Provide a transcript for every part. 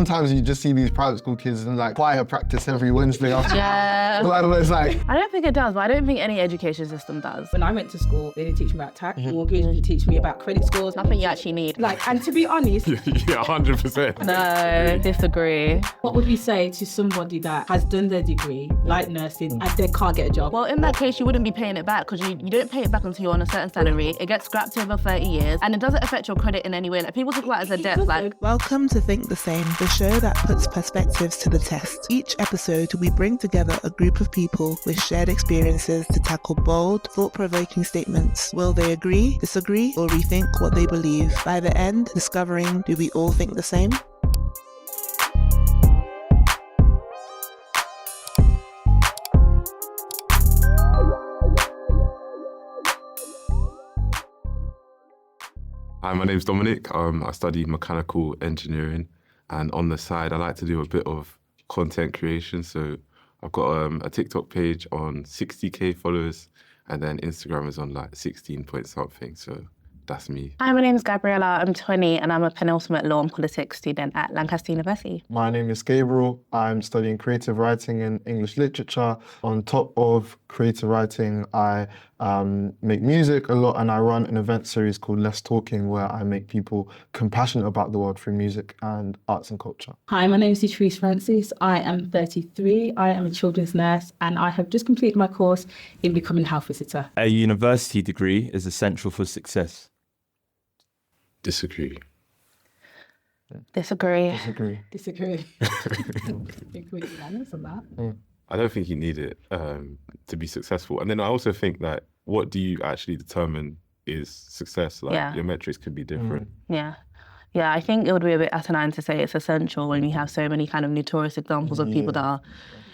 sometimes you just see these private school kids in like choir practice every Wednesday after. Yeah. It's like... I don't think it does, but I don't think any education system does. When I went to school, they didn't teach me about tax, mortgage, they didn't teach me about credit scores. Nothing you actually need. Like, and to be honest... Yeah, 100%. No, disagree. What would we say to somebody that has done their degree, like nursing, and they can't get a job? Well, in that case, you wouldn't be paying it back because you don't pay it back until you're on a certain salary. It gets scrapped over 30 years and it doesn't affect your credit in any way. Like, people talk about it as a debt. Like, welcome to Think the Same, the show that puts perspectives to the test. Each episode, we bring together a group of people with shared experiences to tackle bold, thought-provoking statements. Will they agree, disagree, or rethink what they believe? By the end, discovering, do we all think the same? Hi, my name's Dominic. I study mechanical engineering, and on the side, I like to do a bit of content creation. So I've got a TikTok page on 60k followers, and then Instagram is on like 16 point something. So that's me. Hi, my name is Gabriella. I'm 20 and I'm a penultimate law and politics student at Lancaster University. My name is Gabriel. I'm studying creative writing and English literature. On top of creative writing, I make music a lot, and I run an event series called Less Talking, where I make people compassionate about the world through music and arts and culture. Hi, my name is Detriece Francis. I am 33. I am a children's nurse, and I have just completed my course in becoming a health visitor. A university degree is essential for success. Disagree. Disagree. Disagree. Think we're unanimous on that. I don't think you need it to be successful. And then I also think that what do you actually determine is success? Like your metrics could be different. Yeah. Yeah, I think it would be a bit asinine to say it's essential when we have so many kind of notorious examples of people that are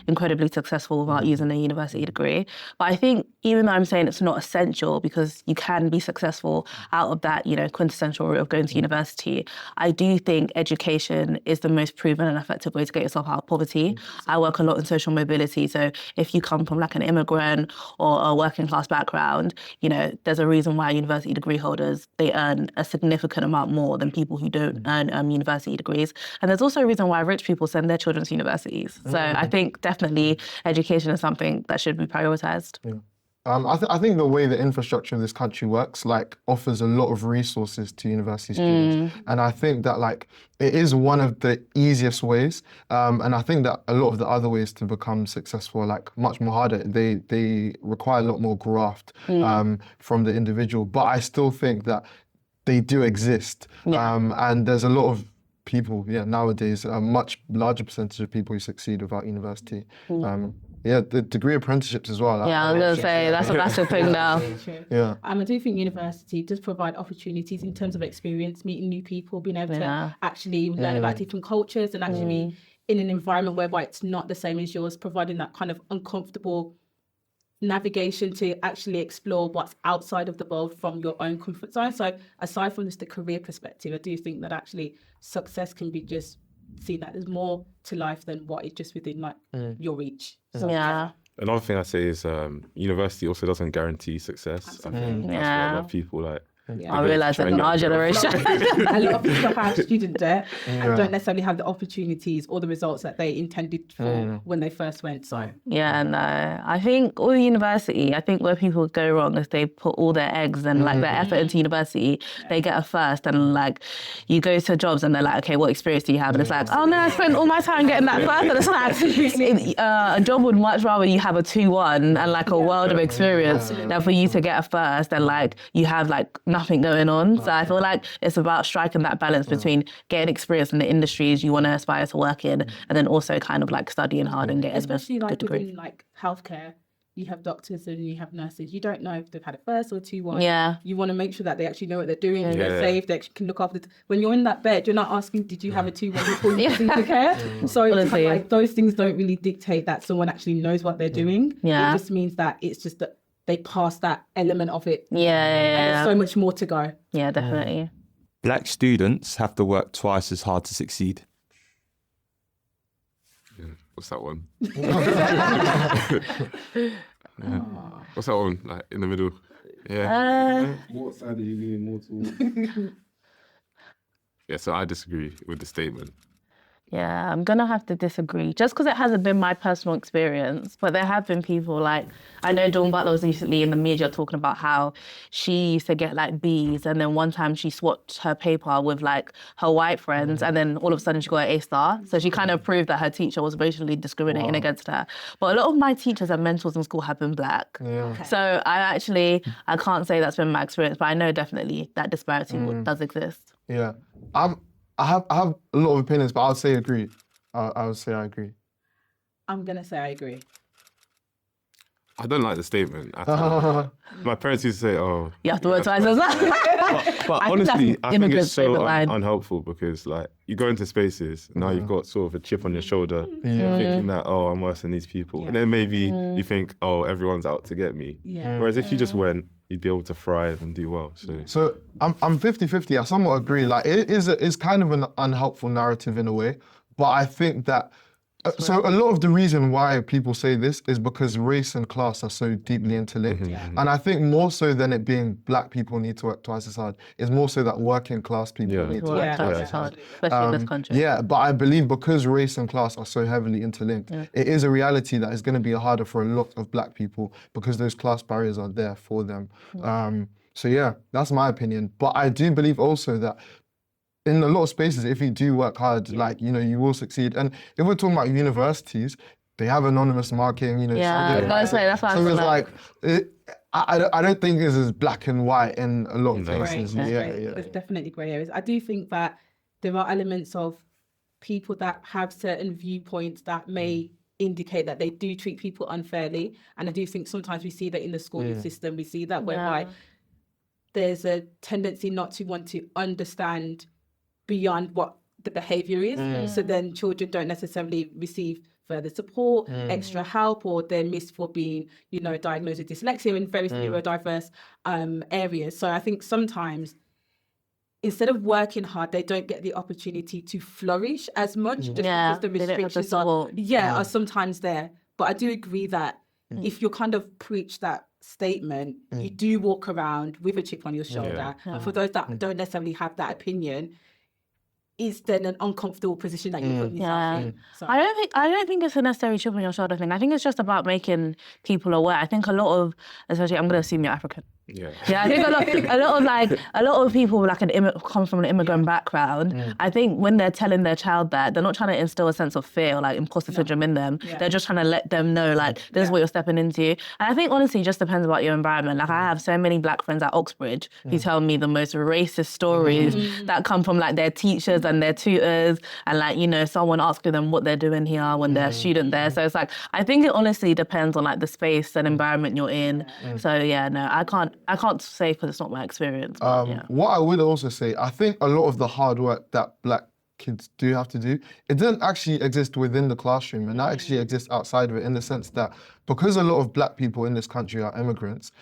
incredibly successful without using a university degree. But I think even though I'm saying it's not essential because you can be successful out of that, quintessential route of going to university, I do think education is the most proven and effective way to get yourself out of poverty. I work a lot in social mobility. So if you come from like an immigrant or a working class background, there's a reason why university degree holders, they earn a significant amount more than people who don't earn university degrees. And there's also a reason why rich people send their children to universities. So I think definitely education is something that should be prioritised. Yeah. I think the way the infrastructure of this country works, offers a lot of resources to university students. And I think that, it is one of the easiest ways. And I think that a lot of the other ways to become successful are, much more harder. They require a lot more graft from the individual. But I still think that they do exist. And there's a lot of people, nowadays, a much larger percentage of people who succeed without university. The degree apprenticeships as well. I was going to say, that's a massive thing now. Yeah. I do think university does provide opportunities in terms of experience, meeting new people, being able to actually learn about different cultures and actually be in an environment whereby it's not the same as yours, providing that kind of uncomfortable navigation to actually explore what's outside of the world from your own comfort zone. So aside from just the career perspective, I do think that actually success can be just seen that there's more to life than what is just within your reach. So, Another thing I say is university also doesn't guarantee success. Absolutely. I think that's what a lot of people I realise that in our generation. A lot of people have student debt and don't necessarily have the opportunities or the results that they intended for when they first went. So I think with university, where people go wrong is they put all their eggs and their effort into university. They get a first, and you go to jobs and they're like, okay, what experience do you have? And it's like, oh no, I spent all my time getting that first. And it's like a job would much rather you have a 2-1 and a world of experience than for you to get a first and you have nothing going on. So I feel like it's about striking that balance between getting experience in the industries you want to aspire to work in, and then also kind of studying hard and getting especially a good degree. within healthcare, you have doctors and you have nurses. You don't know if they've had a first or 2-1. Yeah. You want to make sure that they actually know what they're doing, they're safe, they actually can look after. When you're in that bed, you're not asking, did you have a 2-1 before you receive the care? So it's those things don't really dictate that someone actually knows what they're doing. Yeah. It just means that it's just that they pass that element of it. And there's so much more to go. Yeah, definitely. Black students have to work twice as hard to succeed. What's that one? What's that one? In the middle? What side are you leaning more towards? So I disagree with the statement. Yeah, I'm going to have to disagree. Just because it hasn't been my personal experience, but there have been people like, I know Dawn Butler was recently in the media talking about how she used to get like Bs, and then one time she swapped her paper with like her white friends, and then all of a sudden she got an A-star. So she kind of proved that her teacher was racially discriminating against her. But a lot of my teachers and mentors in school have been black. Yeah. So I can't say that's been my experience, but I know definitely that disparity does exist. Yeah. I have a lot of opinions, but I would say agree. I would say I agree. I'm going to say I agree. I don't like the statement at all. My parents used to say, "Oh, You have to work twice as hard. but I think honestly, that's I think immigrant's it's so favourite line. unhelpful because like you go into spaces, now you've got sort of a chip on your shoulder, thinking that, oh, I'm worse than these people. And then maybe you think, oh, everyone's out to get me. Yeah. Whereas if you just went, you'd be able to thrive and do well. So I'm 50-50. I somewhat agree. Like it's kind of an unhelpful narrative in a way, but I think that so a lot of the reason why people say this is because race and class are so deeply interlinked. And I think more so than it being black people need to work twice as hard, it's more so that working class people need to work twice as hard. Especially in this country. Yeah, but I believe because race and class are so heavily interlinked, it is a reality that it's going to be harder for a lot of black people because those class barriers are there for them. So yeah, that's my opinion. But I do believe also that in a lot of spaces, if you do work hard, like, you know, you will succeed. And if we're talking about universities, they have anonymous marking, you know. That's why so it's like, I don't think this is black and white in a lot of places. There's definitely grey areas. I do think that there are elements of people that have certain viewpoints that may indicate that they do treat people unfairly. And I do think sometimes we see that in the schooling system, we see that whereby there's a tendency not to want to understand beyond what the behaviour is. So then children don't necessarily receive further support, extra help, or they're missed for being, you know, diagnosed with dyslexia in very neurodiverse areas. So I think sometimes instead of working hard, they don't get the opportunity to flourish as much just because the restrictions are sometimes there. But I do agree that if you kind of preach that statement, you do walk around with a chip on your shoulder. And for those that don't necessarily have that opinion, is then an uncomfortable position that you put yourself in. So. I don't think it's a necessary chip on your shoulder thing. I think it's just about making people aware. I think a lot of, especially, I'm going to assume you're African. Yeah. I think a lot of people like come from an immigrant background. I think when they're telling their child that, they're not trying to instill a sense of fear or like imposter syndrome in them. They're just trying to let them know like this is what you're stepping into. And I think honestly, it just depends about your environment. Like I have so many black friends at Oxbridge who tell me the most racist stories that come from like their teachers and their tutors, and like, you know, someone asking them what they're doing here when they're a student there. So it's like, I think it honestly depends on like the space and environment you're in. So yeah, no, I can't say because it's not my experience. But, What I would also say, I think a lot of the hard work that black kids do have to do, it doesn't actually exist within the classroom, and that actually exists outside of it, in the sense that because a lot of black people in this country are immigrants,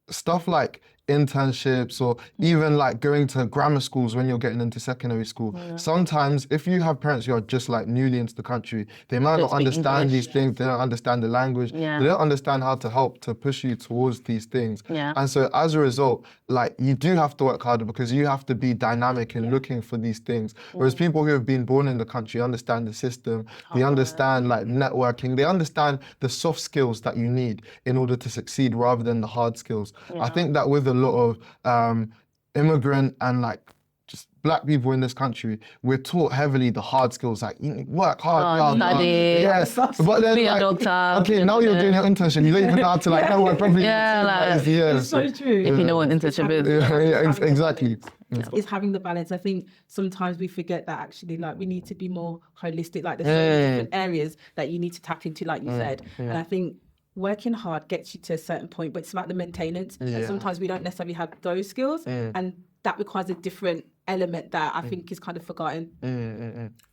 stuff like internships or even like going to grammar schools when you're getting into secondary school. Sometimes if you have parents who are just like newly into the country, they might not understand these things, they don't understand the language, they don't understand how to help to push you towards these things. And so as a result, like you do have to work harder because you have to be dynamic in looking for these things. Whereas people who have been born in the country understand the system, they understand like networking, they understand the soft skills that you need in order to succeed rather than the hard skills. I think that with a lot of immigrant and like just black people in this country, we're taught heavily the hard skills, like you work hard, study, yes. But then be like, a doctor. Okay, now you're doing your internship, you don't even know how to like network properly. It's so true. If you know what internship is. Exactly. It's having the balance. I think sometimes we forget that actually, like, we need to be more holistic. Like, there's so many different areas that you need to tap into, like you said. And I think working hard gets you to a certain point, but it's about the maintenance. And sometimes we don't necessarily have those skills, and that requires a different element that I think is kind of forgotten.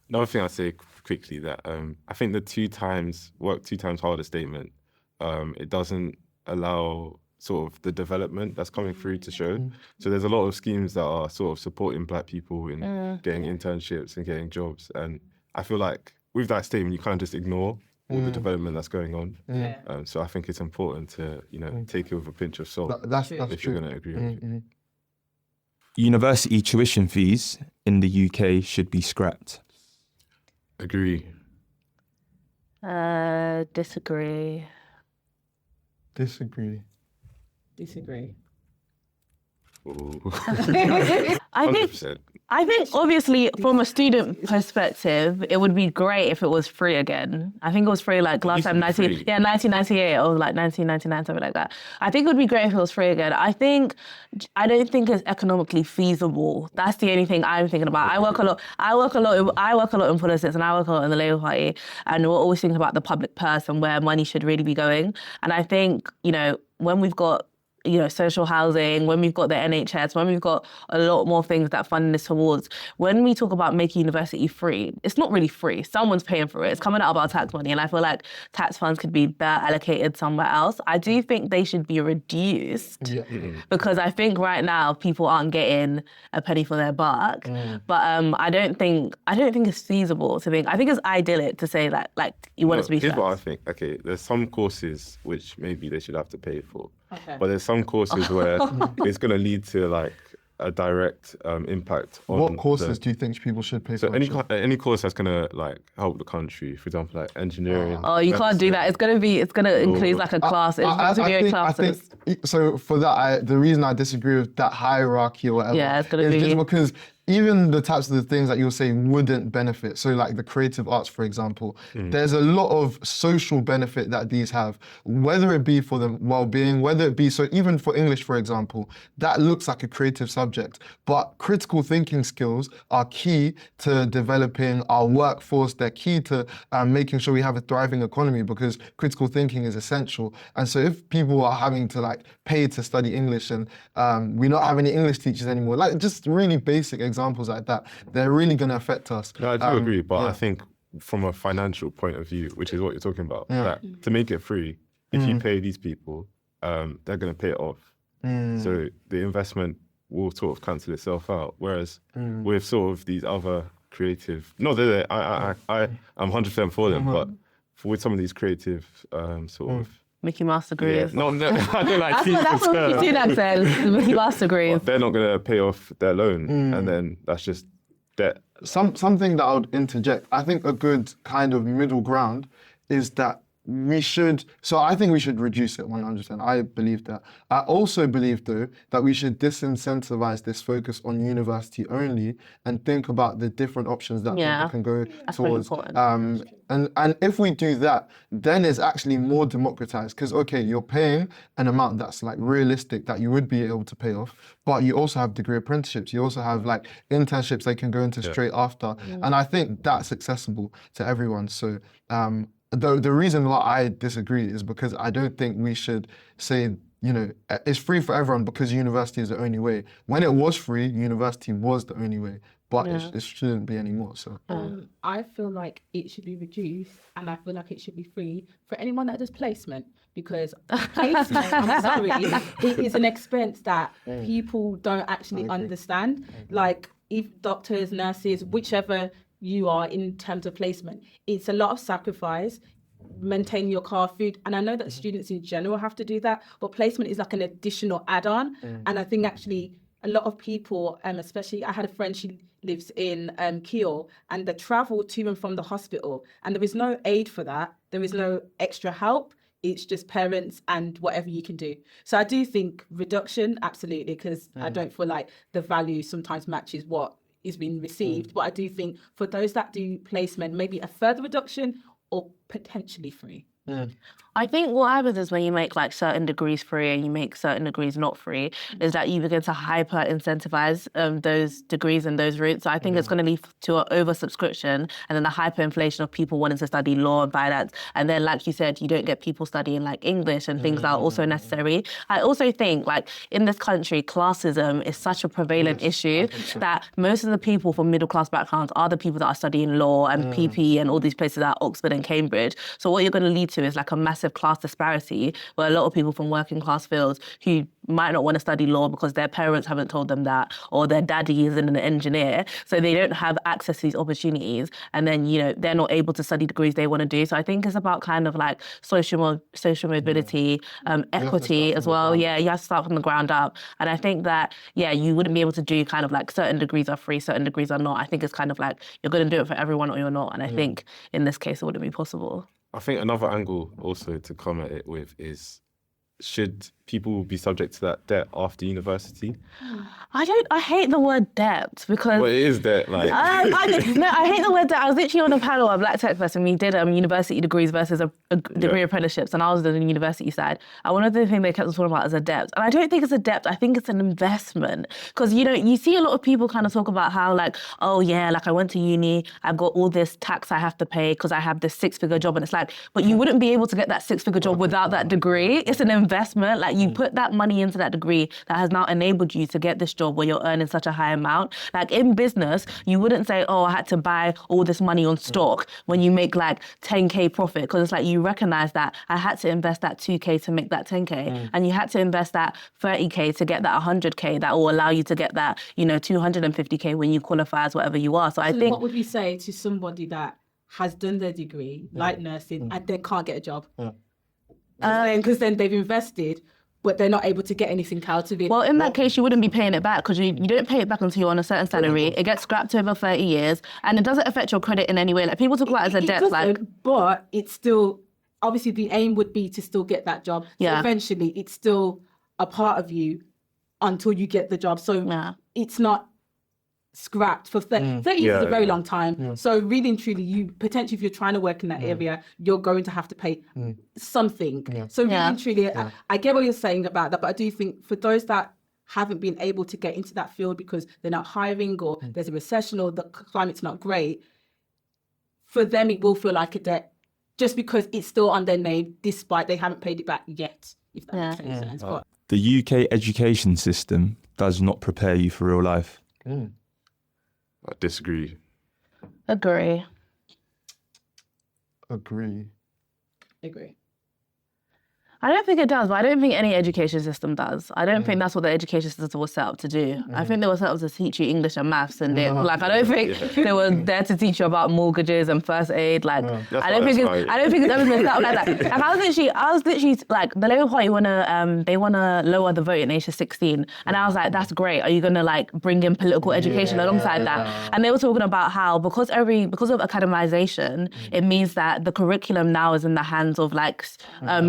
Another thing I'll say quickly that I think the work two times harder statement, it doesn't allow sort of the development that's coming through to show. So there's a lot of schemes that are sort of supporting black people in getting internships and getting jobs. And I feel like with that statement, you can't just ignore all the development that's going on. So I think it's important to, you know, take it with a pinch of salt That's if true. you're going to agree with it. University tuition fees in the UK should be scrapped. Agree. Disagree. Disagree. Disagree. Ooh. I think obviously from a student perspective, it would be great if it was free again. I think it was free like last time, 1998 or like 1999, something like that. I think it would be great if it was free again. I don't think it's economically feasible. That's the only thing I'm thinking about. I work a lot in politics, and I work a lot in the Labour Party, and we're always thinking about the public purse and where money should really be going. And I think, when we've got social housing, when we've got the NHS, when we've got a lot more things that funding is towards, when we talk about making university free, it's not really free. Someone's paying for it. It's coming out of our tax money, and I feel like tax funds could be better allocated somewhere else. I do think they should be reduced because I think right now people aren't getting a penny for their buck. But I don't think it's feasible to think. I think it's idyllic to say that you want it to be. Here's fair. what I think. Okay, there's some courses which maybe they should have to pay for. Okay. But there's some courses where it's going to lead to like a direct impact on What courses do you think people should pay so for? any course that's going to like help the country, for example, like engineering. Oh, you can't do that. It's gonna include like a class. I think so. For that, the reason I disagree with that hierarchy or whatever Yeah, it's gonna is be- just because even the types of the things that you'll say wouldn't benefit. So like the creative arts, for example, there's a lot of social benefit that these have, whether it be for the well-being, whether it be, so even for English, for example, that looks like a creative subject, but critical thinking skills are key to developing our workforce. They're key to making sure we have a thriving economy, because critical thinking is essential. And so if people are having to like pay to study English and we not have any English teachers anymore, like just really basic examples like that, they're really going to affect us. No, I do agree, but I think from a financial point of view, which is what you're talking about, that to make it free, if you pay these people, they're going to pay it off. So the investment will sort of cancel itself out. Whereas with sort of these other creative, I'm 100% for them, but with some of these creative sort of Mickey Mouse degrees. no, I don't like That's what Sunak says. The Mickey Mouse degrees. they're not going to pay off their loan, and then that's just debt. Something that I would interject, I think a good kind of middle ground is that I think we should reduce it 100%. I believe that. I also believe, though, that we should disincentivize this focus on university only and think about the different options that people can go towards. And if we do that, then it's actually more democratized, because, okay, you're paying an amount that's like realistic that you would be able to pay off, but you also have degree apprenticeships. You also have like internships they can go into straight after. And I think that's accessible to everyone. So, the reason why I disagree is because I don't think we should say, it's free for everyone because university is the only way. When it was free, university was the only way, but it shouldn't be anymore. So I feel like it should be reduced, and I feel like it should be free for anyone that does placement, because placement, I'm sorry, it is an expense that people don't actually understand. Like if doctors, nurses, whichever you are in terms of placement, it's a lot of sacrifice, maintain your car, food, and I know that students in general have to do that, but placement is like an additional add-on. And I think actually a lot of people, especially I had a friend, she lives in Kiel, and the travel to and from the hospital, and there is no aid for that, there is no extra help, it's just parents and whatever you can do. So I do think reduction, absolutely, because I don't feel like the value sometimes matches what is being received. But I do think for those that do placement, maybe a further reduction or potentially free. I think what happens is when you make like certain degrees free and you make certain degrees not free, is that you begin to hyper incentivize those degrees and those routes. So I think it's going to lead to an oversubscription and then the hyperinflation of people wanting to study law and finance. And then, like you said, you don't get people studying like English and things that are also necessary. I also think like in this country, classism is such a prevalent issue that most of the people from middle class backgrounds are the people that are studying law and PP and all these places at Oxford and Cambridge. So what you're going to lead to is like a massive class disparity where a lot of people from working class fields who might not want to study law because their parents haven't told them that, or their daddy isn't an engineer, so they don't have access to these opportunities, and then, you know, they're not able to study degrees they want to do. So I think it's about kind of like social mobility, equity as well. Yeah, you have to start from the ground up. And I think that, yeah, you wouldn't be able to do kind of like certain degrees are free, certain degrees are not. I think it's kind of like you're going to do it for everyone or you're not. And I think in this case, it wouldn't be possible. I think another angle also to come at it with is, should people be subject to that debt after university? I hate the word debt because... Well, it is debt, like... I hate the word debt. I was literally on a panel at Black Tech Fest and we did university degrees versus a degree apprenticeships, and I was on the university side. And one of the things they kept talking about is a debt. And I don't think it's a debt, I think it's an investment. Because, you know, you see a lot of people kind of talk about how like, oh yeah, like I went to uni, I've got all this tax I have to pay because I have this 6-figure job. And it's like, but you wouldn't be able to get that 6-figure job without that degree. It's an investment. Like you put that money into that degree that has now enabled you to get this job where you're earning such a high amount. Like in business, you wouldn't say, oh, I had to buy all this money on stock when you make like 10K profit, because it's like you recognize that I had to invest that 2K to make that 10K, and you had to invest that 30K to get that 100K that will allow you to get that, you know, 250K when you qualify as whatever you are. So I think... What would you say to somebody that has done their degree, like nursing, and then can't get a job? Because then they've invested, but they're not able to get anything out of it. Well, in that case, you wouldn't be paying it back because you don't pay it back until you're on a certain salary. It gets scrapped over 30 years and it doesn't affect your credit in any way. Like people talk about it as a debt. But it's still, obviously the aim would be to still get that job. So eventually it's still a part of you until you get the job. So it's not scrapped for 30 years is a very long time. So really and truly, you potentially, if you're trying to work in that area, you're going to have to pay something. So really and truly, I get what you're saying about that, but I do think for those that haven't been able to get into that field because they're not hiring or there's a recession or the climate's not great, for them it will feel like a debt just because it's still on their name despite they haven't paid it back yet, if that makes any sense. But the UK education system does not prepare you for real life. I disagree. Agree. I don't think it does, but I don't think any education system does. I don't think that's what the education system was set up to do. I think they were set up to teach you English and maths, and I don't think they were there to teach you about mortgages and first aid. Like I don't think it's ever been set up like that. Like, I was literally like, the Labour Party they wanna lower the voting age to 16, and I was like, that's great. Are you gonna like bring in political education alongside that? And they were talking about how because of academization, it means that the curriculum now is in the hands of like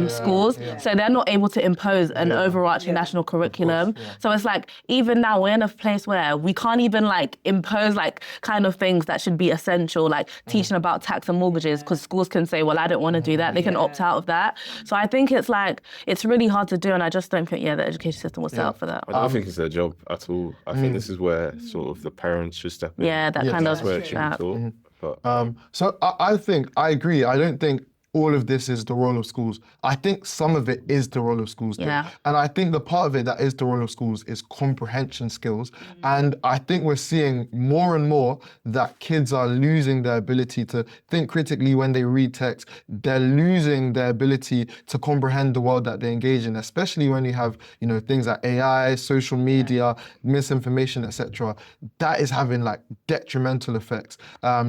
schools. So they're not able to impose an overarching national curriculum. So it's like, even now we're in a place where we can't even like impose like kind of things that should be essential, like teaching about tax and mortgages, because schools can say, well, I don't want to do that. They can opt out of that. So I think it's like, it's really hard to do. And I just don't think, the education system was set up for that. I don't think it's their job at all. I think this is where sort of the parents should step in. Yeah, that kind of... So I think, I agree. I don't think all of this is the role of schools. I think some of it is the role of schools too. And I think the part of it that is the role of schools is comprehension skills. And I think we're seeing more and more that kids are losing their ability to think critically when they read text. They're losing their ability to comprehend the world that they engage in, especially when you have, things like AI, social media, misinformation, etc. That is having like detrimental effects.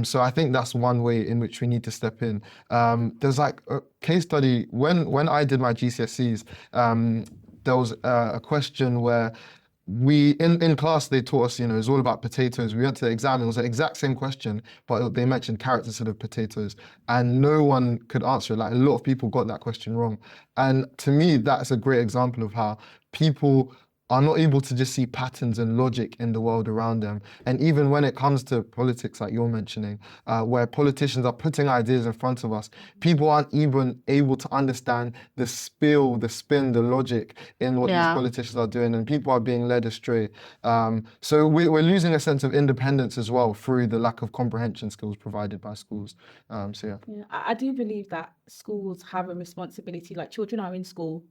So I think that's one way in which we need to step in. There's like a case study, when I did my GCSEs, there was a question where in class they taught us, it was all about potatoes. We went to the exam, it was the exact same question, but they mentioned carrots instead of potatoes, and no one could answer it. Like a lot of people got that question wrong. And to me, that's a great example of how people are not able to just see patterns and logic in the world around them. And even when it comes to politics, like you're mentioning, where politicians are putting ideas in front of us, people aren't even able to understand the spin, the logic in what these politicians are doing, and people are being led astray. So we're losing a sense of independence as well through the lack of comprehension skills provided by schools. I do believe that schools have a responsibility. Like children are in school,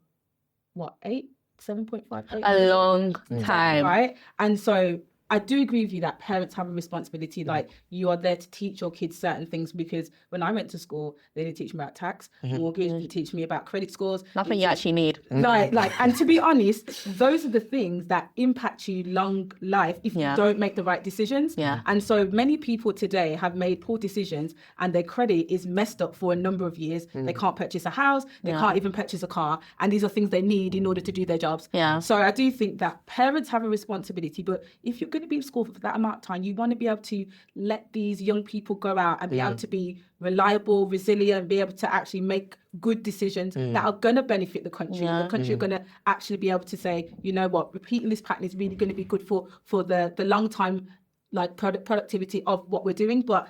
7.5, 8 a long time, right? And so I do agree with you that parents have a responsibility. Like, you are there to teach your kids certain things, because when I went to school, they didn't teach me about tax, mortgage, they teach me about credit scores. Nothing you actually need. Like, and to be honest, those are the things that impact you long life if you don't make the right decisions. Yeah. And so many people today have made poor decisions, and their credit is messed up for a number of years. They can't purchase a house, they can't even purchase a car, and these are things they need in order to do their jobs. Yeah. So I do think that parents have a responsibility, but if you're going to be in school for that amount of time, you want to be able to let these young people go out and be able to be reliable, resilient, be able to actually make good decisions that are going to benefit the country. The country are going to actually be able to say, you know what, repeating this pattern is really going to be good for the long time, like productivity of what we're doing. But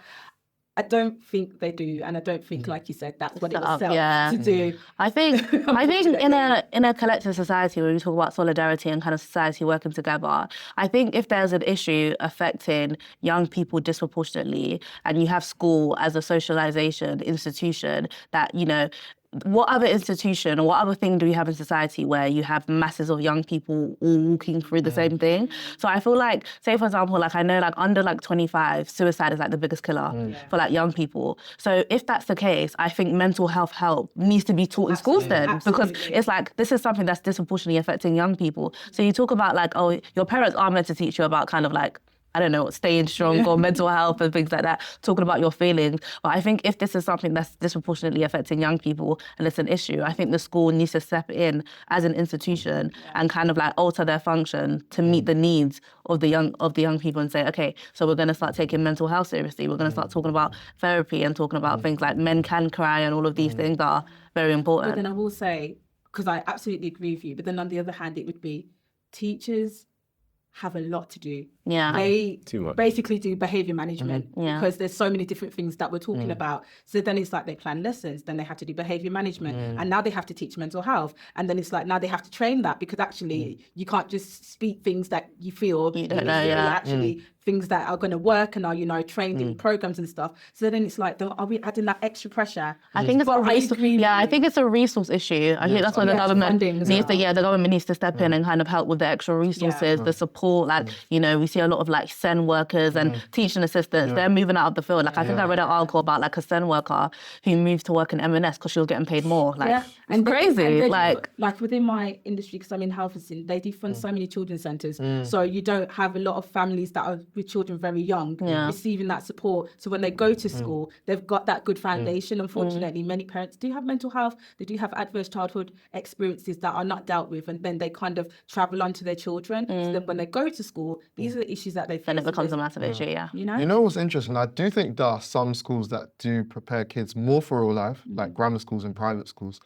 I don't think they do, and I don't think, like you said, that's what it was set up to do. I think in a collective society, when we talk about solidarity and kind of society working together, I think if there's an issue affecting young people disproportionately, and you have school as a socialization institution that, you know, what other institution or what other thing do we have in society where you have masses of young people all walking through the same thing? So I feel like, say for example, like I know like under like 25, suicide is like the biggest killer for like young people. So if that's the case, I think mental health help needs to be taught in schools then, because it's like, this is something that's disproportionately affecting young people. So you talk about like, oh, your parents are meant to teach you about kind of like, I don't know, staying strong or mental health and things like that, talking about your feelings. But I think if this is something that's disproportionately affecting young people and it's an issue, I think the school needs to step in as an institution and kind of like alter their function to meet the needs of the young people and say, okay, so we're going to start taking mental health seriously. We're going to start talking about therapy and talking about things like men can cry and all of these things that are very important. But then I will say, because I absolutely agree with you, but then on the other hand, it would be teachers have a lot to do. Yeah. They Too much. basically do behavior management because there's so many different things that we're talking about. So then it's like they plan lessons, then they have to do behavior management, and now they have to teach mental health. And then it's like now they have to train that, because actually you can't just speak things that you feel. You don't know, actually things that are going to work and are, you know, trained in programs and stuff. So then it's like, are we adding that extra pressure? I think it's I think it's a resource issue. I think that's why the government the government needs to step in and kind of help with the extra resources, the support. Like, you know, we see a lot of like SEN workers and teaching assistants. They're moving out of the field. Like I think I read an article about like a SEN worker who moved to work in M&S because she was getting paid more. Like it's crazy. Like within my industry, because I'm in health, they do fund so many children's centres. So you don't have a lot of families that are with children very young receiving that support. So when they go to school, they've got that good foundation. Unfortunately, many parents do have mental health. They do have adverse childhood experiences that are not dealt with, and then they kind of travel on to their children. So then when they go to school, these are the issues that they face. Then it becomes a massive issue, You know what's interesting? I do think there are some schools that do prepare kids more for real life, like grammar schools and private schools.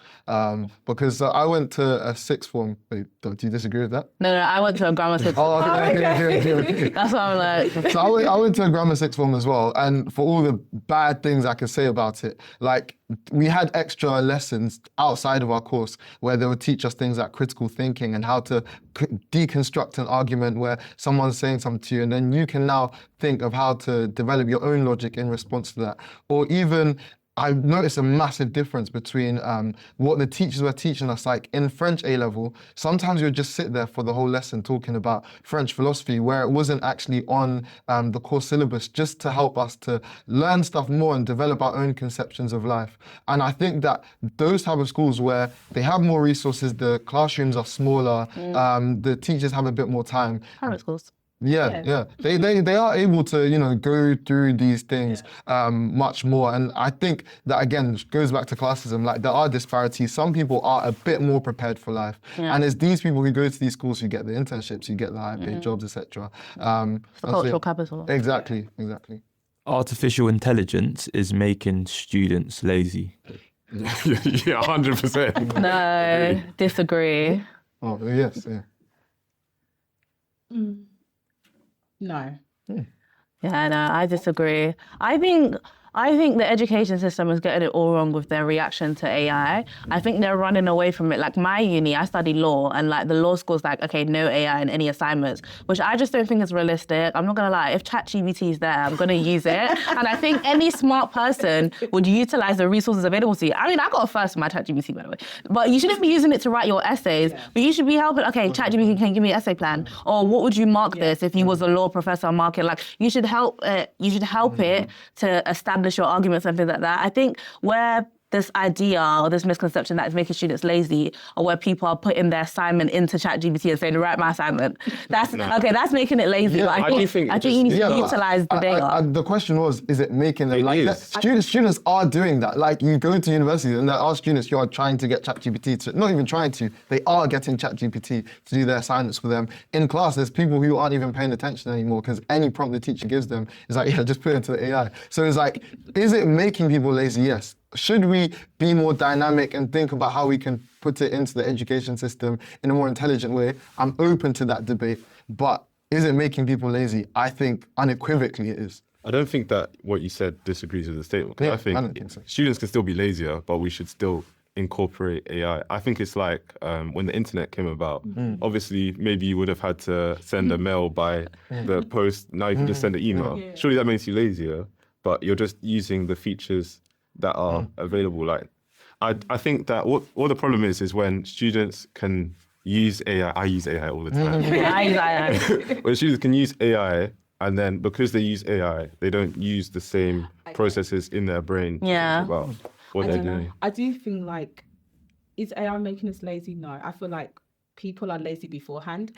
Because I went to a sixth form. Wait, do you disagree with that? No, I went to a grammar sixth form. That's what I'm like. So I went to a grammar sixth form as well, and for all the bad things I can say about it, like we had extra lessons outside of our course where they would teach us things like critical thinking and how to deconstruct an argument where someone's saying something to you, and then you can now think of how to develop your own logic in response to that. Or even I've noticed a massive difference between what the teachers were teaching us. Like in French A-level, sometimes you would just sit there for the whole lesson talking about French philosophy, where it wasn't actually on the core syllabus, just to help us to learn stuff more and develop our own conceptions of life. And I think that those type of schools where they have more resources, the classrooms are smaller, the teachers have a bit more time. Private schools. They are able to, you know, go through these things much more. And I think that, again, goes back to classism. Like, there are disparities. Some people are a bit more prepared for life. And it's these people who go to these schools who get the internships, who get the high paid jobs, etc. Cultural capital. Exactly. Artificial intelligence is making students lazy. Yeah, 100%. No, disagree. Oh, yes, No. Yeah, no, I disagree. I think I think the education system is getting it all wrong with their reaction to AI. I think they're running away from it. Like my uni, I study law, and like the law school's like, okay, no AI in any assignments, which I just don't think is realistic. I'm not gonna lie, if ChatGPT is there, I'm gonna use it. And I think any smart person would utilize the resources available to you. I mean, I got a first in my ChatGPT, by the way. But you shouldn't be using it to write your essays, but you should be helping, okay, ChatGPT can give me an essay plan. Or what would you mark this if you was a law professor marking? Like, you should help it to establish your arguments and things like that. I think where this idea or this misconception that is making students lazy, or where people are putting their assignment into ChatGPT and saying, write my assignment. That's making it lazy. Yeah, but I think you need to utilize the data. The question was, is it making them students are doing that. Like, you go to university and there are students who are trying to get ChatGPT to, not even trying to, they are getting ChatGPT to do their assignments for them. In class, there's people who aren't even paying attention anymore because any prompt the teacher gives them is like, yeah, just put it into the AI. So it's like, is it making people lazy? Yes. Should we be more dynamic and think about how we can put it into the education system in a more intelligent way? I'm open to that debate, but is it making people lazy? I think unequivocally it is. I don't think that what you said disagrees with the statement. Yeah, I think don't think so. Students can still be lazier, but we should still incorporate AI. I think it's like when the internet came about, obviously maybe you would have had to send a mail by the post, now you can just send an email. Yeah. Surely that makes you lazier, but you're just using the features that are available. Like, I think that what the problem is when students can use AI. I use AI all the time. I use AI. When students can use AI, and then because they use AI, they don't use the same processes in their brain to think about what they're doing. I do think, like, is AI making us lazy? No, I feel like people are lazy beforehand.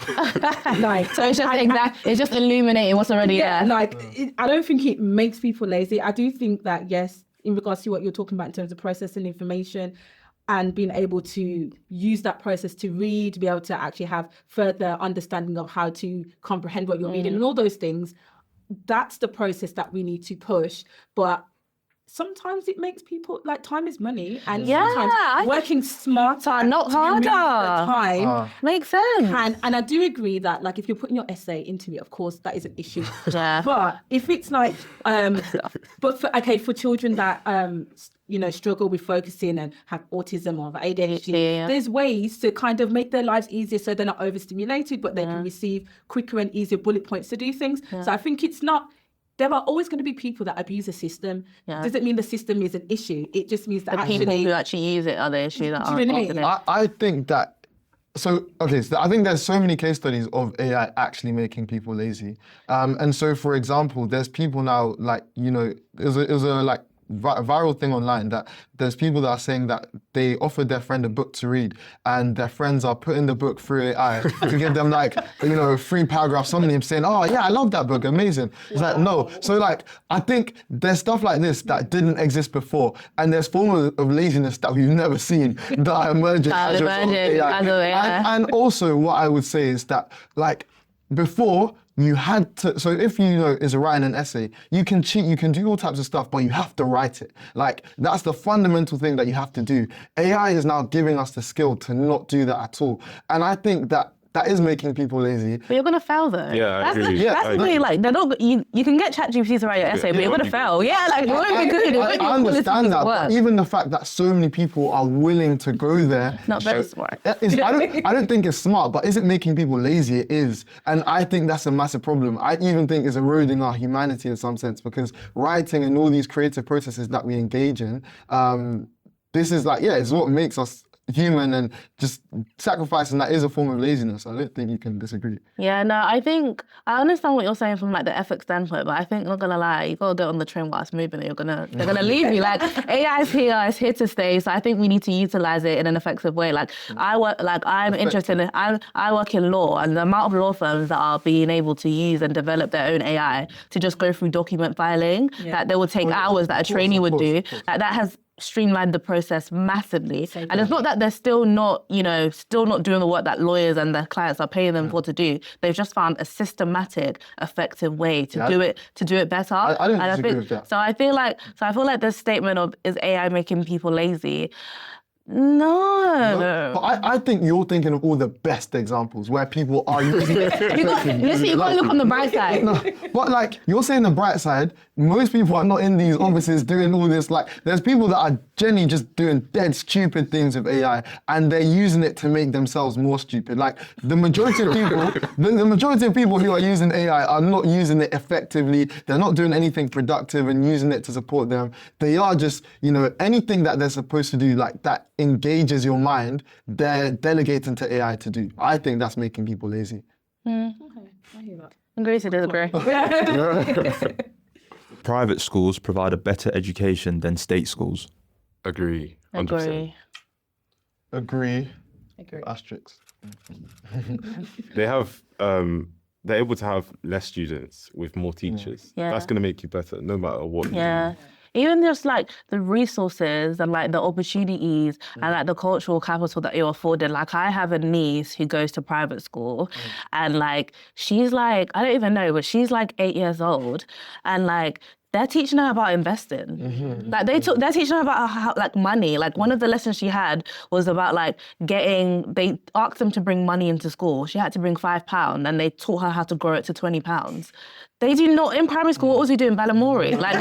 Like, So it's just it's just illuminating what's already there. Like, I don't think it makes people lazy. I do think that, yes, in regards to what you're talking about in terms of processing information and being able to use that process to read, to be able to actually have further understanding of how to comprehend what you're reading and all those things, that's the process that we need to push. But sometimes it makes people, like, time is money, and sometimes working smarter, not harder. Time makes sense. and I do agree that, like, if you're putting your essay into it, of course that is an issue. Yeah. But if it's like, but for children that struggle with focusing and have autism or ADHD, there's ways to kind of make their lives easier so they're not overstimulated, but they can receive quicker and easier bullet points to do things. So I think it's not. There are always going to be people that abuse the system. Doesn't mean the system is an issue. It just means that the people who actually use it are the issue that are. Do you know what I mean? I think that. So I think there's so many case studies of AI actually making people lazy. And so, for example, there's people now, like, it was a viral thing online that there's people that are saying that they offered their friend a book to read, and their friends are putting the book through AI to give them 3 paragraphs, some of them saying, oh yeah, I love that book, amazing. It's like, no. So I think there's stuff like this that didn't exist before, and there's forms of laziness that we've never seen that are emerging as a result of AI. And also what I would say is that, like, before, you had to, so if is writing an essay, you can cheat, you can do all types of stuff, but you have to write it. Like, that's the fundamental thing that you have to do. AI is now giving us the skill to not do that at all. And I think that is making people lazy. But you're gonna fail though. Yeah, I agree. That's the thing. Like, they're not. You can get ChatGPT to write your essay, but you're gonna fail. Yeah, like, you won't be good. I understand that, but even the fact that so many people are willing to go there, not very smart. I don't think it's smart, but is it making people lazy? It is, and I think that's a massive problem. I even think it's eroding our humanity in some sense, because writing and all these creative processes that we engage in, this is it's what makes us human, and just sacrificing that is a form of laziness. I don't think you can disagree. Yeah, no, I think I understand what you're saying from the ethics standpoint, but I think, not gonna lie, you gotta get on the train while it's moving, or they're gonna leave you. Like, AI is here, it's here to stay. So I think we need to utilize it in an effective way. Like, I work in law, and the amount of law firms that are being able to use and develop their own AI to just go through document filing, that they will take hours that a trainee would do, that has streamlined the process massively. And it's not that they're still not doing the work that lawyers and their clients are paying them for to do. They've just found a systematic, effective way to do it better. I don't disagree with that. So I feel like this statement of, is AI making people lazy? No. But I think you're thinking of all the best examples where people are using it. You got to look on the bright side. No, but you're saying the bright side, most people are not in these offices doing all this. Like, there's people that are genuinely just doing dead stupid things with AI, and they're using it to make themselves more stupid. Like, the majority of people, the majority of people who are using AI are not using it effectively. They're not doing anything productive and using it to support them. They are just, anything that they're supposed to do, like that engages your mind, they're delegating to AI to do. I think that's making people lazy. Okay, I hear that. Agree to disagree. Private schools provide a better education than state schools. Agree. 100%. Agree. Agree. Asterisks. They have, they're able to have less students with more teachers. Yeah. That's going to make you better, no matter what you do. Even just like the resources and like the opportunities and like the cultural capital that you're afforded. Like, I have a niece who goes to private school and like, she's like, I don't even know, but she's like 8 years old, and like, they're teaching her about investing. Like, they're teaching her about how, like, money. Like, one of the lessons she had was about like they asked them to bring money into school. She had to bring £5 and they taught her how to grow it to £20. They do not, in primary school, what was he doing? Balamori. Like,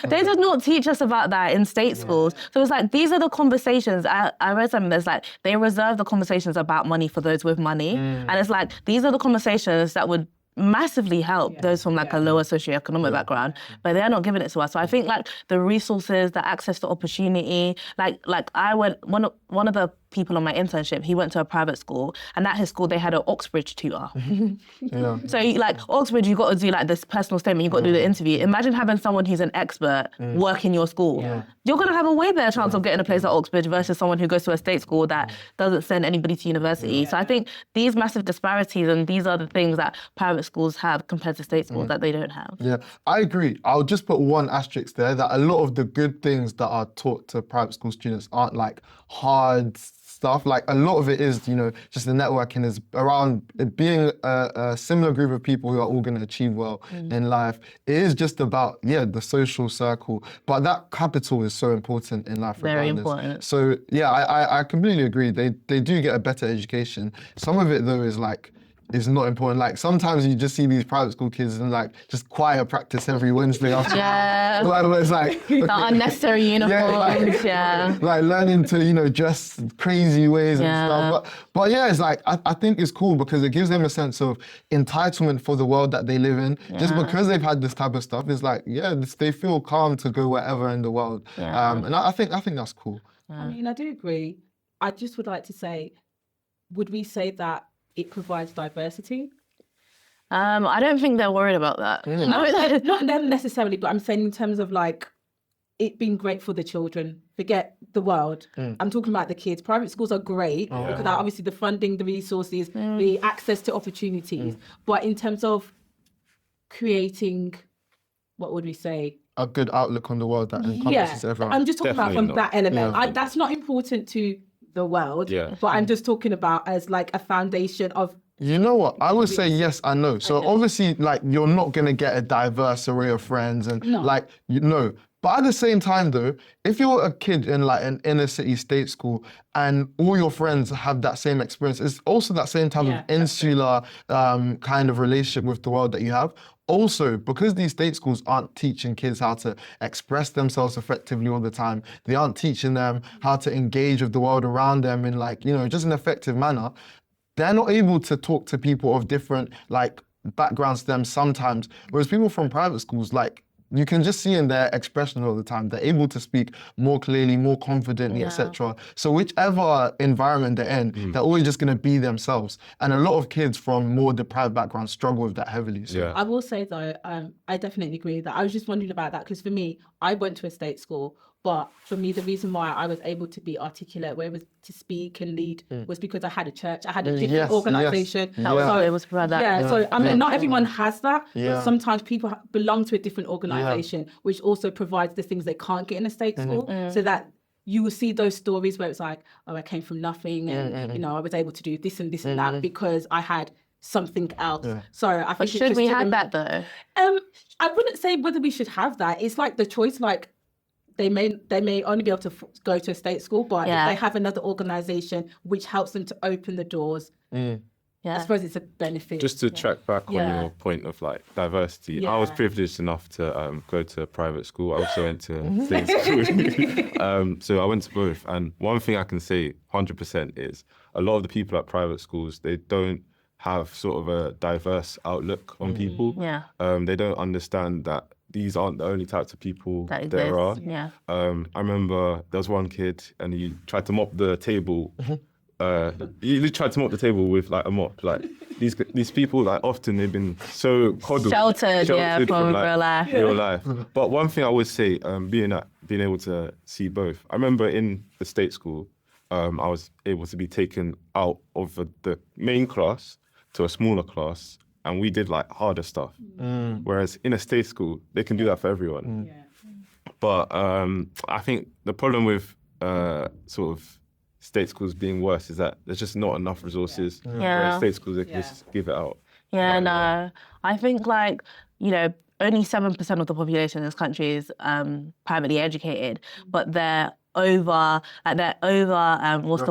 they did not teach us about that in state schools. So it's like, these are the conversations. I read something that's like, they reserve the conversations about money for those with money. And it's like, these are the conversations that would massively help those from like a lower socioeconomic background, but they're not giving it to us. So I think like the resources, the access to opportunity, like I went, one of the people on my internship, he went to a private school, and at his school they had an Oxbridge tutor. So like Oxbridge, you got to do like this personal statement, you got to do the interview. Imagine having someone who's an expert work in your school. You're going to have a way better chance of getting a place at Oxbridge versus someone who goes to a state school that doesn't send anybody to university. So I think these massive disparities, and these are the things that private schools have compared to state schools that they don't have. Yeah, I agree. I'll just put one asterisk there, that a lot of the good things that are taught to private school students aren't like hard stuff. Like, a lot of it is, just the networking is around it being a similar group of people who are all going to achieve well in life. It is just about, the social circle. But that capital is so important in life. Very regardless. important. So, yeah, I completely agree. They do get a better education. Some of it, though, is like, is not important. Like, sometimes you just see these private school kids and like just choir practice every Wednesday after. Like, it's like The unnecessary uniforms, like learning to dress crazy ways and stuff. But yeah, it's like I think it's cool because it gives them a sense of entitlement for the world that they live in. Just because they've had this type of stuff, it's like they feel calm to go wherever in the world. And I think that's cool. I mean, I do agree. I just would like to say, would we say that it provides diversity? I don't think they're worried about that. Not them necessarily, but I'm saying in terms of like it being great for the children. Forget the world. I'm talking about the kids. Private schools are great because obviously the funding, the resources, the access to opportunities. But in terms of creating, what would we say? A good outlook on the world that encompasses everyone. I'm just talking about from that element. That's not important to the world, but I'm just talking about as like a foundation of. You know what? I would say yes and no. So obviously, like, you're not gonna get a diverse array of friends and But at the same time, though, if you're a kid in like an inner city state school and all your friends have that same experience, it's also that same type of insular kind of relationship with the world that you have. Also, because these state schools aren't teaching kids how to express themselves effectively all the time, they aren't teaching them how to engage with the world around them in like, just an effective manner, they're not able to talk to people of different like backgrounds to them sometimes. Whereas people from private schools, like, you can just see in their expression all the time, they're able to speak more clearly, more confidently, etc. So whichever environment they're in, they're always just going to be themselves. And a lot of kids from more deprived backgrounds struggle with that heavily. So. I will say though, I definitely agree with that. I was just wondering about that because for me, I went to a state school, but for me, the reason why I was able to be articulate, where it was to speak and lead, was because I had a church, I had a different organisation. So it was for that. So I mean, not everyone has that. But sometimes people belong to a different organisation, which also provides the things they can't get in a state school, so that you will see those stories where it's like, oh, I came from nothing, and I was able to do this and this and that because I had something else. So I think should we have that though? I wouldn't say whether we should have that. It's like the choice, like. They may only be able to go to a state school, but if they have another organisation which helps them to open the doors, Yeah. I suppose it's a benefit. Just to track back on your point of like diversity, I was privileged enough to go to private school. I also went to state school. So I went to both. And one thing I can say 100% is a lot of the people at private schools, they don't have sort of a diverse outlook on people. Yeah. They don't understand that these aren't the only types of people That there are. exists, yeah. I remember there was one kid and he tried to mop the table. He tried to mop the table with like a mop. Like these people, like often they've been so coddled, Sheltered from like, real life. Real life. But one thing I would say, being able to see both. I remember in the state school, I was able to be taken out of the main class to a smaller class, and we did like harder stuff. Whereas in a state school, they can do that for everyone. But I think the problem with sort of state schools being worse is that there's just not enough resources. Whereas state schools, they can just give it out. Yeah, no. I think like, only 7% of the population in this country is privately educated, but they're what's the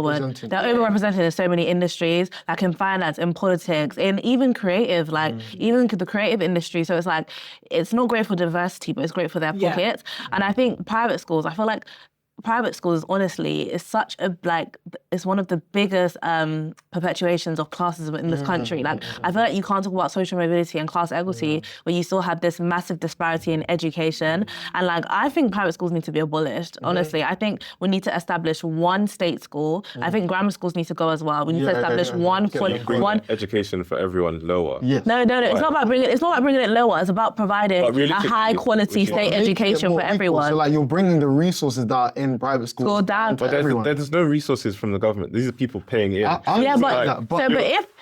word? They're overrepresented in so many industries, like in finance, in politics, in even creative, like even the creative industry. So it's like, it's not great for diversity, but it's great for their pockets. And I think private schools, I feel like private schools, honestly, is such a, it's one of the biggest perpetuations of classism in this country. Like, I feel like you can't talk about social mobility and class equity when you still have this massive disparity in education. And like, I think private schools need to be abolished, honestly. I think we need to establish one state school. I think grammar schools need to go as well. We need to establish one education for everyone lower. Yes. No. It's not about bringing it lower. It's about providing a high quality state education for everyone. So like, you're bringing the resources that are in private schools down. to everyone. There's no resources from the government. These are people paying in. But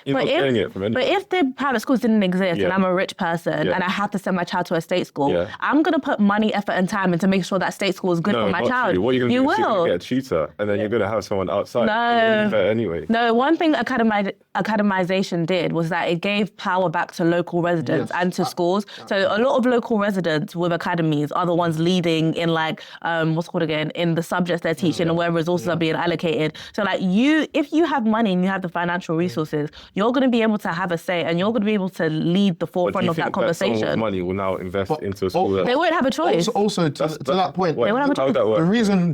if the private schools didn't exist and I'm a rich person and I have to send my child to a state school, I'm going to put money, effort and time into make sure that state school is good for my child. True. What you're going to do is will. get a tutor and then you're going to have someone outside. No. Anyway. No, one thing academization did was that it gave power back to local residents and to schools. So a lot of local residents with academies are the ones leading in like, what's called again, in the subjects they're teaching and where resources are being allocated. So like if you have money and you have the financial resources, you're going to be able to have a say and you're going to be able to lead the forefront of that conversation. That someone with money will now invest into a school. They won't have a choice. Also, to that point, they won't have a choice.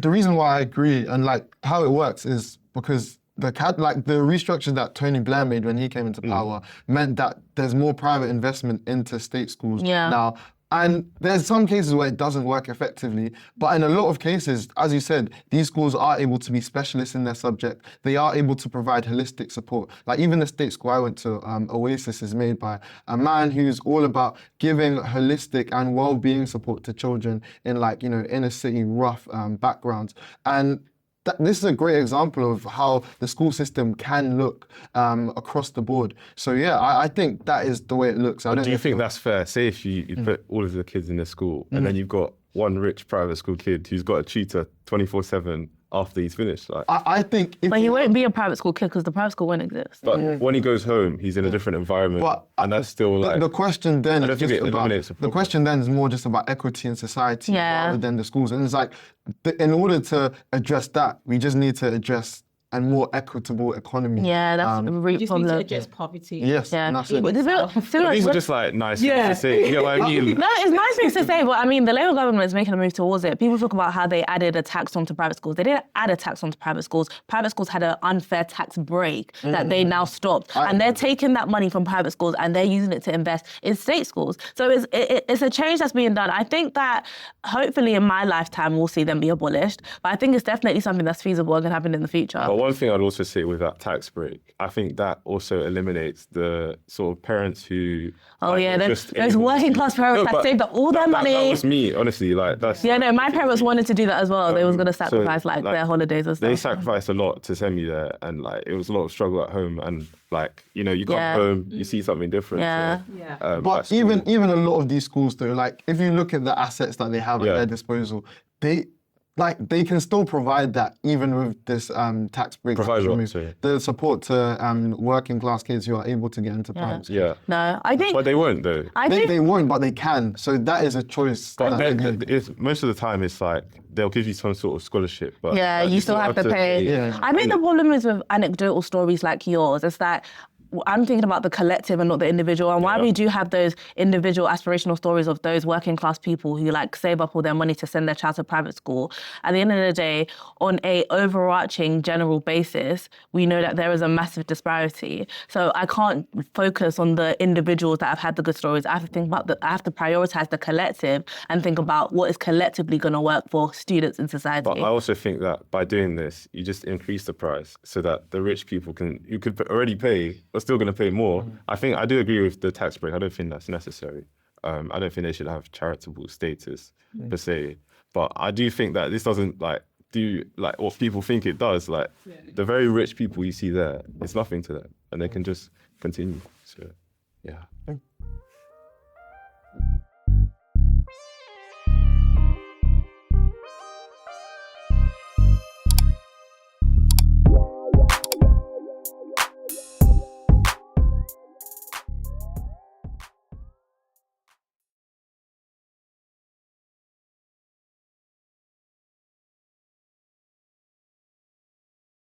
The reason why I agree and like how it works is because the restructure that Tony Blair made when he came into power meant that there's more private investment into state schools now. And there's some cases where it doesn't work effectively, but in a lot of cases, as you said, these schools are able to be specialists in their subject. They are able to provide holistic support. Like even the state school I went to, Oasis, is made by a man who's all about giving holistic and well-being support to children in inner city, rough backgrounds. And this is a great example of how the school system can look across the board. So yeah, I think that is the way it looks. Do you think that's fair? Say if you put all of the kids in the school and then you've got one rich private school kid who's got a tutor 24/7 after he's finished. Like, I think... But he won't be a private school kid because the private school won't exist. But when he goes home, he's in a different environment. And that's still like... The question then is just about... The question then is more just about equity in society rather than the schools. And it's like, in order to address that, we just need to address a more equitable economy. Yeah, that's a root problem. You just need to address poverty. Yes, that's it. These are just like nice things to say. You know what I mean? No, it's nice things to say, but I mean, the Labour government is making a move towards it. People talk about how they added a tax onto private schools. They didn't add a tax onto private schools. Private schools had an unfair tax break that they now stopped. And they're taking that money from private schools and they're using it to invest in state schools. So it's a change that's being done. I think that hopefully in my lifetime we'll see them be abolished. But I think it's definitely something that's feasible and can happen in the future. But one thing I'd also say with that tax break, I think that also eliminates the sort of parents who... Oh yeah, those working class parents that saved up all their money. That was me, honestly. Like that's... Yeah, no, my parents wanted to do that as well. They was going to sacrifice their holidays and stuff. They sacrificed a lot to send me there, and like it was a lot of struggle at home, and like, you know, you come home, you see something different. Yeah. So, but even a lot of these schools though, like if you look at the assets that they have at their disposal, they can still provide that even with this tax break. The support to working class kids who are able to get into private schools. Yeah. No, I think... But they won't though. They won't, but they can. So that is a choice. But most of the time it's like, they'll give you some sort of scholarship. But you still have to pay. I think the problem is with anecdotal stories like yours, is that I'm thinking about the collective and not the individual. And why we do have those individual aspirational stories of those working class people who like save up all their money to send their child to private school. At the end of the day, on a overarching general basis, we know that there is a massive disparity. So I can't focus on the individuals that have had the good stories. I have to think about I have to prioritize the collective and think about what is collectively going to work for students in society. But I also think that by doing this, you just increase the price so that the rich people you could already pay, are still going to pay more. I do agree with the tax break. I don't think that's necessary. I don't think they should have charitable status per se. But I do think that this doesn't do what people think it does. The very rich people you see there, it's nothing to them, and they can just continue. So, yeah.